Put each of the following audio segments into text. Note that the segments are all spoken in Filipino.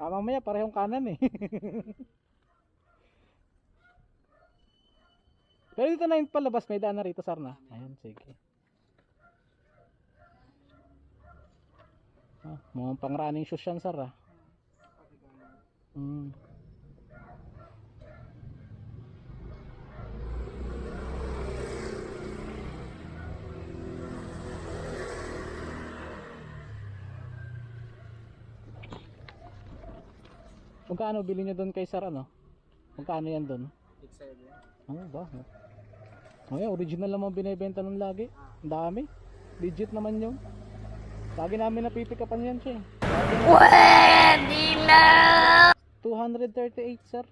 Mamaya parehong kanan eh. Pero dito na yung palabas, may daan na rito, Sarna. Ayan, sige. Mukhang pang running shoes yan, Sar, ah. Magkano bili nyo doon kay Sar, ano? Magkano yan doon? 6.7. Ano ba? Ay, original naman binibenta nun lagi. Ang dami. Legit naman yun. Lagi namin napipikapan yan siya. Pwede na! 238, sir.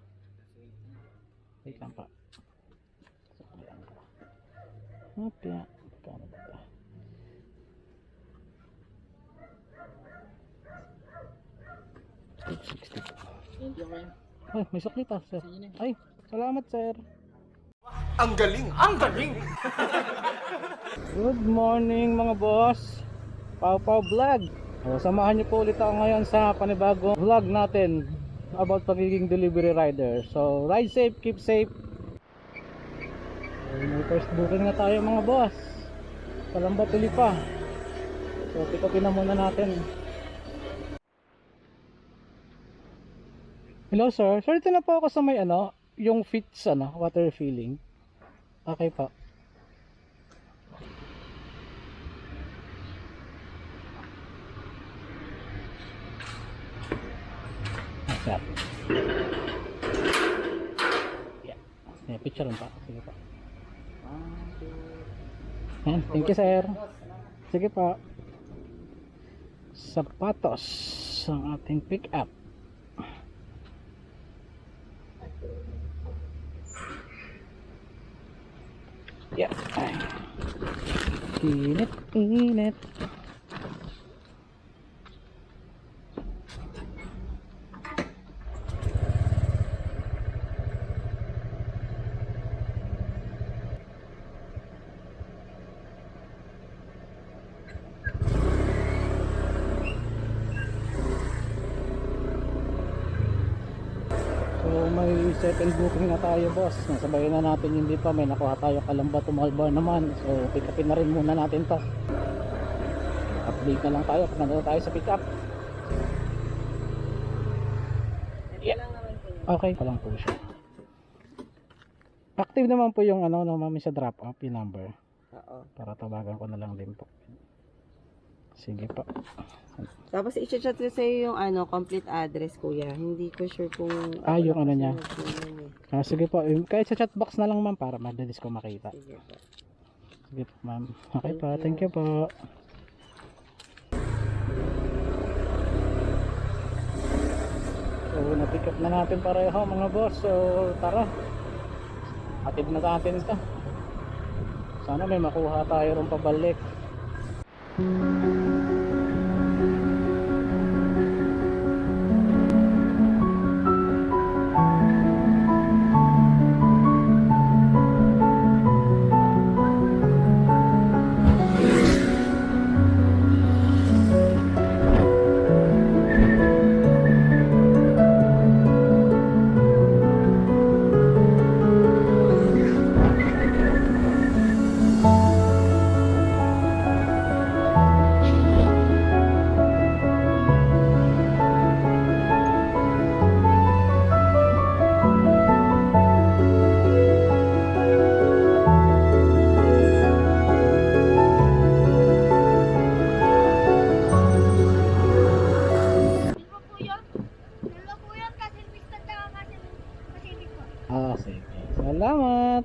Wait lang pa. Okay. Kano ba ito? Thank you, man. Ay, may suklita, sir. Ay, salamat, sir. Ang galing! Ang galing! Good morning mga boss. Pau Pau Vlog. Samahan niyo po ulit ako ngayon sa panibagong vlog natin about pagiging delivery rider. So ride safe, keep safe. May first booking na tayo mga boss. Kalamba tuli pa. So pikapin na muna natin. Hello sir. Sir, ito na po ako sa may yung fits water filling. Okay po. Sir. Yeah, picture lang pa. Sige pa. Thank you sir. Sige pa. Sapatos ang ating pick up. Yeah. Init, init. May second booking na tayo boss. Nasabayan na natin hindi pa. May nakuha tayo Kalamba to Malbar naman. So pick upin na rin muna natin to. Update na lang tayo pag nandito tayo sa pick up. Yeah. Okay pa lang po siya. Active naman po yung mami sa drop off yung number. Para tawagan ko na lang din po. Sige po. Tapos i-chat ko sa iyo yung complete address kuya. Hindi ko sure kung yung niya. Sige po. Kahit sa chat box na lang ma'am para madalis ko makita. Sige po. Sige po ma'am. Okay po. Thank you po. So na-pick up na natin pareho mga boss. So tara. Atid na natin ito. Sana may makuha tayo rin pabalik. Sige. Salamat.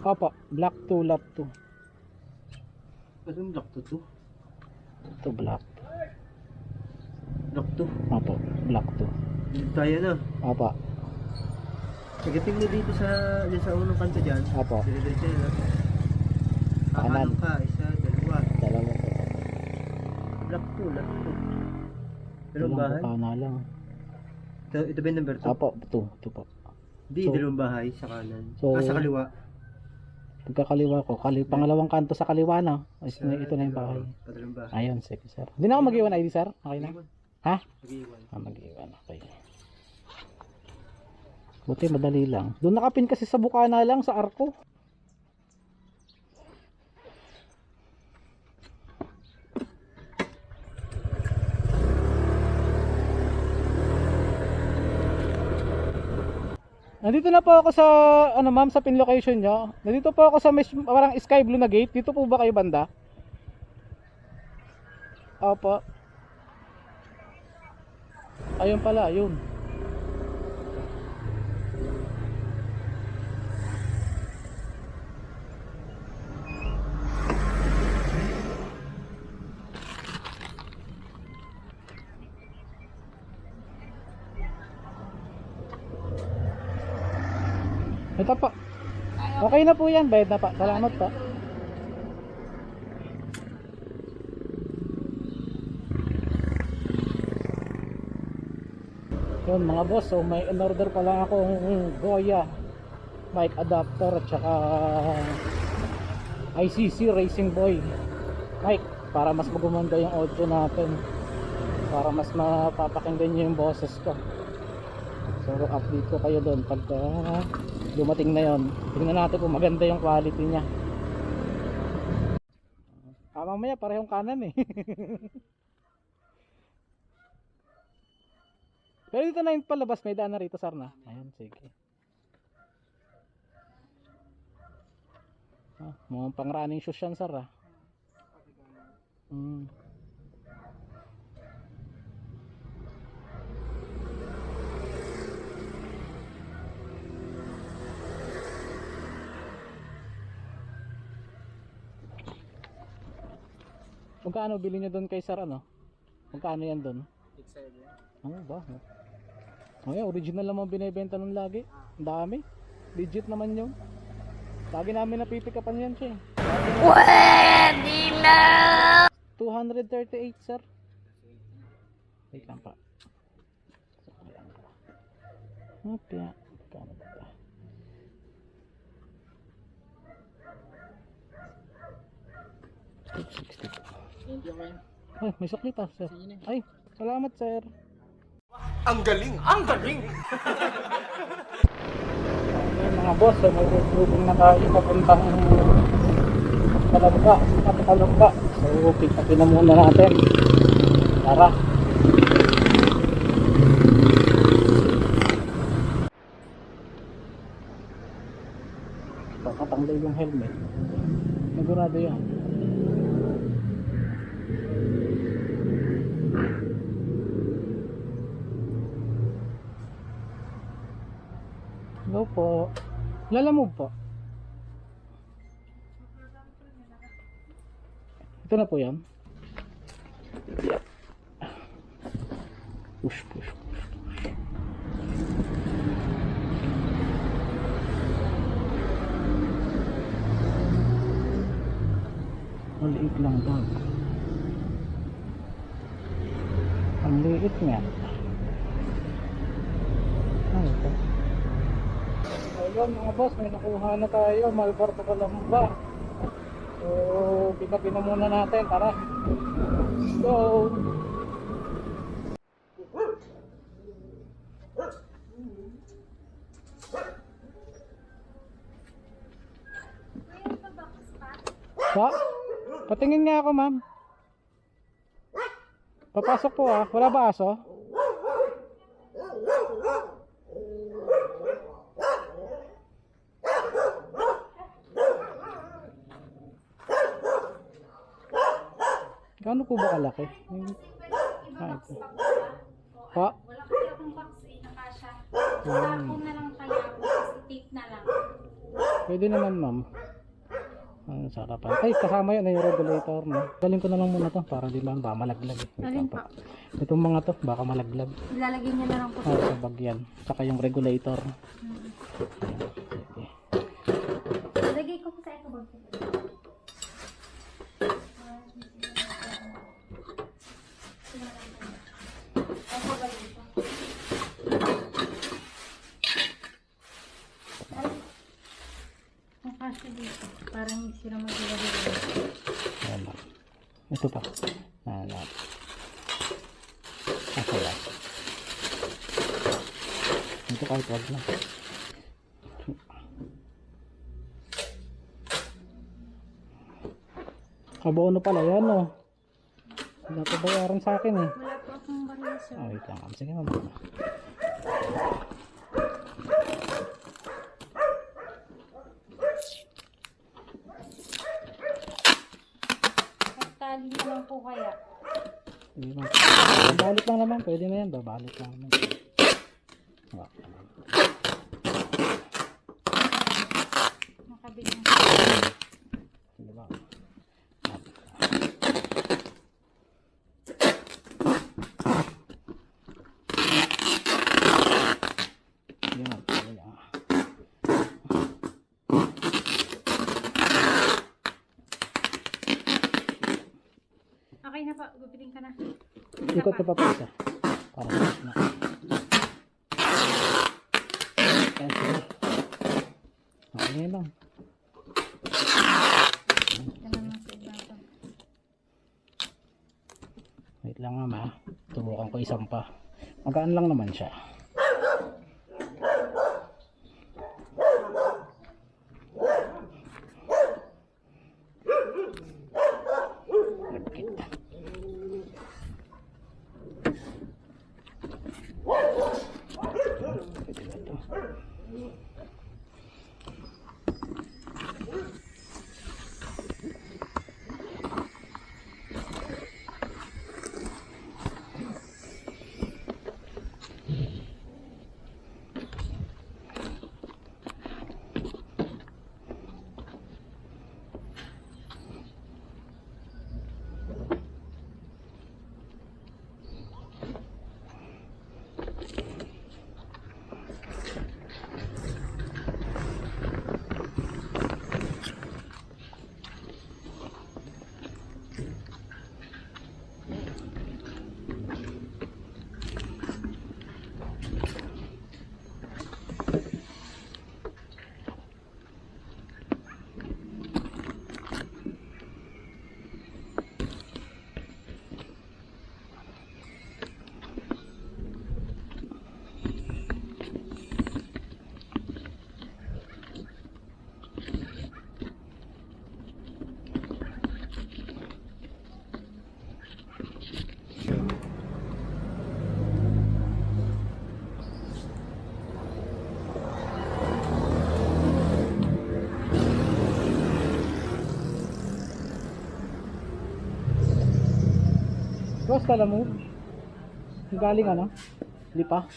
Opo, black 2, lap 2. Anong block to? Ito black. Block to? Opo, black 2. Dito tayo na. Opo. Pagdating mo dito sa unang kanto dyan. Opo. Dire-diretso yun, ha? Kanan. Ka, isa, dalawa. Dalawa po. Block to. Dalawang Walang bahay. bukana lang. Ito ba yung number 2? Opo, 2 po. Di, So, dalawang bahay sa kanan. So, sa kaliwa. pagkakaliwa ko, pangalawang kanto sa kaliwa na. Ito na yung bahay. Padalawang bahay. Ayun, sige sir. Hindi na ako mag-iwan ID sir? Okay na? Ha? Mag-iwan. Mag-iwan, okay. Buti madali lang. Doon nakapin kasi sa bukana lang, sa arko. Nandito na po ako sa ano ma'am sa pin location nyo. Nandito po ako sa parang sky blue na gate. Dito po ba kayo banda? Opo. Ayun pala, ayun. Ito po. Okay na po yan. Bayad na pa. Salamat po. Yun mga boss. So may in-order pa lang akong Goya mic adapter at saka ICC Racing Boy mic para mas magumanda yung audio natin. Para mas mapapakinggan nyo yung boses ko. So update ko kayo doon pagka dumating na yon. Tingnan natin kung maganda yung quality niya. Mamaya parehong kanan eh. Pero dito na yung palabas, may daan na rito sir na. Ayan, sige. Mukhang pang running shoes yan sir ah. Magkano bili nyo doon kay sir ano? Magkano yan doon? 6.7. Ano ba? Ay, original naman binibenta nun lagi. Ang dami. Legit naman yun. Lagi namin napipikapan yan siya. Pwede na! 238 sir. Wait lang pa. Okay. Magkano ba ito? Ay, may suklit ah, sir. Ay, salamat sir. Ang galing! Ang galing! Okay, mga boss, so may moving na tayo papuntang Kalamba, Kalamba. So, pick upin na muna natin. Tara. Pakatanggal yung helmet. Sigurado yan. Hello po. Lalamove po. Ito na po yan. Push, push, push, push. Maliit lang daw. Ang liit nga. Ano ito? Ayun mga boss, may nakuha na tayo. Malbarto Kalamba. So, pinapin na muna natin. Tara. Let's go. Pa? Patingin nga ako, ma'am. Papasok po ah. Wala ba aso? Gaano po ba kalaki? Ito. Pa? Wala kasi akong vaccine na kasha. Sako na lang kaya ako kasi tape na lang. Pwede naman ma'am. Ang sarapan. Ay, kasama yun yung regulator no. Galing ko na lang muna to para di ba malaglag eh. Alin pa? Itong mga to baka malaglag. Ilalagay niya na lang po. Sa bagyan. Saka yung regulator. Ilagay ko po sa ito bag. kasya dito. Parang hindi sila magdala-dala. Ayan lang. Ito pa. Ayan. Kaya. Ito kahit wag na. Kabono pala yan, oh. Wala pa bayaran sa akin, eh. Wala po akong baril, sir. Oh, wait lang. Sige, ma'am. Tali na lang po kaya. Sige, ma'am. Babalit lang naman. Pwede na yan. Babalit lang naman. Ah. Makabit na. Sige, ma'am. Sige, ma'am. Sige lang. Okay na pa. Gupiling ka na. Ikot ka pa pa isa. Para na. Ayan, sige. Okay na lang. Ganun lang sa ibabaw. Wait lang, ma'am, ha. Tubukan ko isang pa. Magaan lang naman siya. Nagkit. Pwede ba ito? Boss, kala mo? Galing ano? Lipa?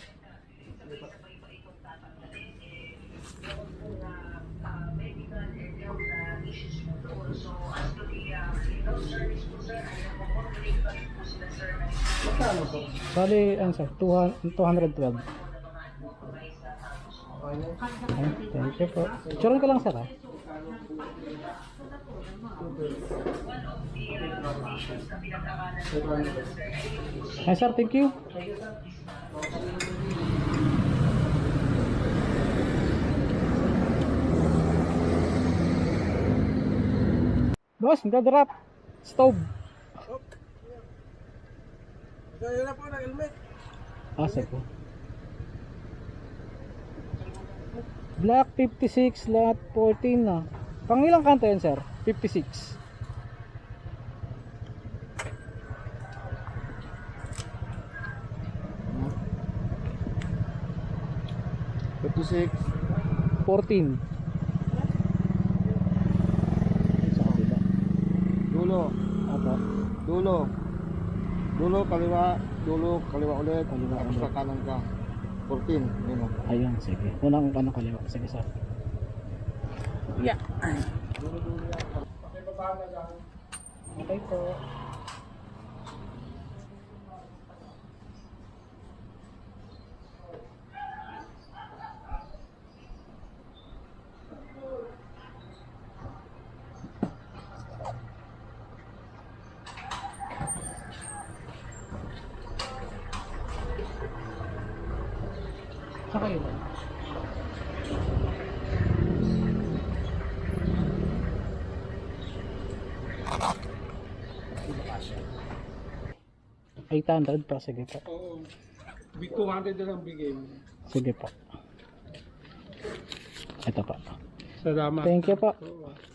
Bali, ano sir? 212. Ay, thank you po. Picturean ko lang sir, ha? Ay sir, thank you. Boss, drop stove. Kaya na po ng helmet. Ah, po. Black 56, lot 14 na. Pang ilang kanto yan sir? 56. Six. 14. Sa kabila. Dulo. Apo. Dulo. Dulo, kaliwa. Dulo, kaliwa ulit. Kaliwa Tapos ulit. sa kanan ka. 14. Yun o. Ayun, sige. Unang kaliwa. Sige sir. Yeah. Okay po. Saka yun. 800 po, sige po. Oo. 200 na lang bigay mo. Sige po. Ito po. Salamat. Thank you po. Oo.